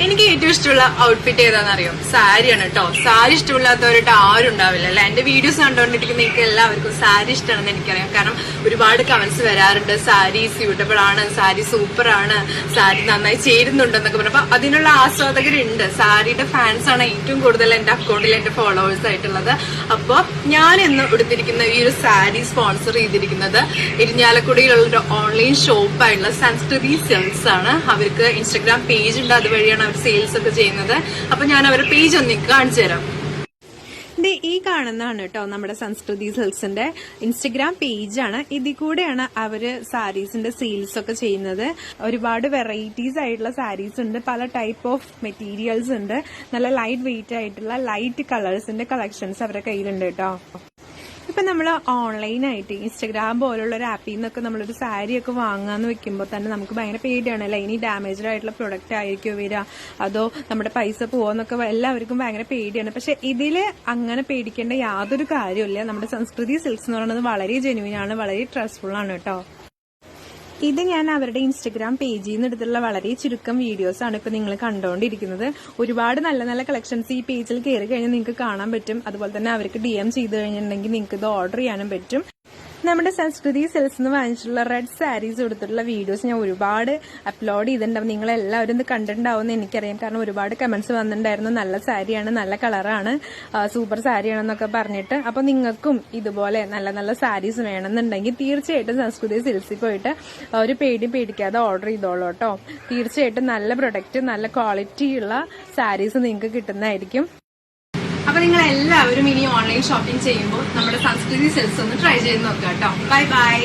എനിക്ക് ഏറ്റവും ഇഷ്ടമുള്ള ഔട്ട്ഫിറ്റ് ഏതാണെന്നറിയോ? സാരിയാണ് കേട്ടോ. സാരി ഇഷ്ടമില്ലാത്തവരായിട്ട് ആരും ഉണ്ടാവില്ല അല്ലെ. എന്റെ വീഡിയോസ് കണ്ടുകൊണ്ടിരിക്കുന്ന എനിക്ക് എല്ലാവർക്കും സാരി ഇഷ്ടമാണെന്ന് എനിക്കറിയാം. കാരണം ഒരുപാട് കമന്റ്സ് വരാറുണ്ട്, സാരി സ്യൂട്ടബിൾ ആണ്, സാരി സൂപ്പർ ആണ്, സാരി നന്നായി ചേരുന്നുണ്ടെന്നൊക്കെ പറഞ്ഞു. അപ്പൊ അതിനുള്ള ആസ്വാദകരുണ്ട്. സാരിയുടെ ഫാൻസ് ആണ് ഏറ്റവും കൂടുതൽ എന്റെ അക്കൗണ്ടിൽ എന്റെ ഫോളോവേഴ്സ് ആയിട്ടുള്ളത്. അപ്പൊ ഞാൻ ഇന്ന് എടുത്തിരിക്കുന്ന ഈ ഒരു സാരി സ്പോൺസർ ചെയ്തിരിക്കുന്നത് ഇരിഞ്ഞാലക്കുടയിലുള്ള ഒരു ഓൺലൈൻ ഷോപ്പായിട്ടുള്ള സംസ്കൃതി സിൽക്സ് ആണ്. അവർക്ക് ഇൻസ്റ്റഗ്രാം പേജ് ഉണ്ട്, അതുവഴിയാണ് അവർ സെയിൽസ് ഒക്കെ ചെയ്യുന്നത്. അപ്പൊ ഞാൻ അവരുടെ പേജ് ഒന്ന് കാണിച്ചു തരാം. ഈ കാണുന്നതാണ് കേട്ടോ നമ്മുടെ സംസ്കൃതി സിൽക്സിന്റെ ഇൻസ്റ്റഗ്രാം പേജാണ്. ഇതിൽ കൂടെയാണ് അവര് സാരീസിന്റെ സെയിൽസ് ഒക്കെ ചെയ്യുന്നത്. ഒരുപാട് വെറൈറ്റീസ് ആയിട്ടുള്ള സാരീസ് ഉണ്ട്, പല ടൈപ്പ് ഓഫ് മെറ്റീരിയൽസ് ഉണ്ട്, നല്ല ലൈറ്റ് വെയിറ്റ് ആയിട്ടുള്ള ലൈറ്റ് കളേഴ്സിന്റെ കളക്ഷൻസ് അവരുടെ കയ്യിലുണ്ട് കേട്ടോ. ഇപ്പൊ നമ്മൾ ഓൺലൈനായിട്ട് ഇൻസ്റ്റഗ്രാം പോലുള്ള ഒരു ആപ്പിൽ നിന്നൊക്കെ നമ്മളൊരു സാരി ഒക്കെ വാങ്ങാന്ന് വെക്കുമ്പോൾ തന്നെ നമുക്ക് ഭയങ്കര പേടിയാണ് അല്ലെ. ഇനി ഡാമേജ്ഡ് ആയിട്ടുള്ള പ്രൊഡക്റ്റ് ആയിരിക്കും വരിക, അതോ നമ്മുടെ പൈസ പോവെന്നൊക്കെ എല്ലാവർക്കും ഭയങ്കര പേടിയാണ്. പക്ഷെ ഇതില് അങ്ങനെ പേടിക്കേണ്ട യാതൊരു കാര്യമില്ല. നമ്മുടെ സംസ്കൃതി സിൽക്സ് എന്ന് പറയുന്നത് വളരെ ജെന്യൂൻ ആണ്, വളരെ ട്രസ്റ്റ്ഫുൾ ആണ് കേട്ടോ. ഇത് ഞാൻ അവരുടെ ഇൻസ്റ്റഗ്രാം പേജിൽ നിന്ന് എടുത്തുള്ള വളരെ ചുരുക്കം വീഡിയോസ് ആണ് ഇപ്പൊ നിങ്ങൾ കണ്ടുകൊണ്ടിരിക്കുന്നത്. ഒരുപാട് നല്ല നല്ല കളക്ഷൻസ് ഈ പേജിൽ കയറി കഴിഞ്ഞാൽ നിങ്ങൾക്ക് കാണാൻ പറ്റും. അതുപോലെ തന്നെ അവർക്ക് DM ചെയ്ത് കഴിഞ്ഞിട്ടുണ്ടെങ്കിൽ നിങ്ങൾക്ക് ഇത് ഓർഡർ ചെയ്യാനും പറ്റും. നമ്മുടെ സംസ്കൃതി സെൽസ് എന്ന് വാങ്ങിച്ചിട്ടുള്ള റെഡ് സാരീസ് കൊടുത്തിട്ടുള്ള വീഡിയോസ് ഞാൻ ഒരുപാട് അപ്ലോഡ് ചെയ്തിട്ടുണ്ടാവും. നിങ്ങളെല്ലാവരും ഇത് കണ്ടിട്ടുണ്ടാവുമെന്ന് എനിക്കറിയാം. കാരണം ഒരുപാട് കമന്റ്സ് വന്നിട്ടുണ്ടായിരുന്നു, നല്ല സാരിയാണ്, നല്ല കളറാണ്, സൂപ്പർ സാരിയാണെന്നൊക്കെ പറഞ്ഞിട്ട്. അപ്പൊ നിങ്ങൾക്കും ഇതുപോലെ നല്ല നല്ല സാരീസ് വേണമെന്നുണ്ടെങ്കിൽ തീർച്ചയായിട്ടും സംസ്കൃതി സെൽസിൽ പോയിട്ട് ഒരു പേടിക്കാതെ ഓർഡർ ചെയ്തോളൂ കേട്ടോ. തീർച്ചയായിട്ടും നല്ല പ്രൊഡക്റ്റ്, നല്ല ക്വാളിറ്റിയുള്ള സാരീസ് നിങ്ങൾക്ക് കിട്ടുന്നതായിരിക്കും. അപ്പൊ നിങ്ങൾ എല്ലാവരും ഇനി ഓൺലൈൻ ഷോപ്പിംഗ് ചെയ്യുമ്പോൾ നമ്മുടെ സംസ്കൃതി സെൽസ് ഒന്ന് ട്രൈ ചെയ്ത് നോക്കാം കേട്ടോ. Bye bye.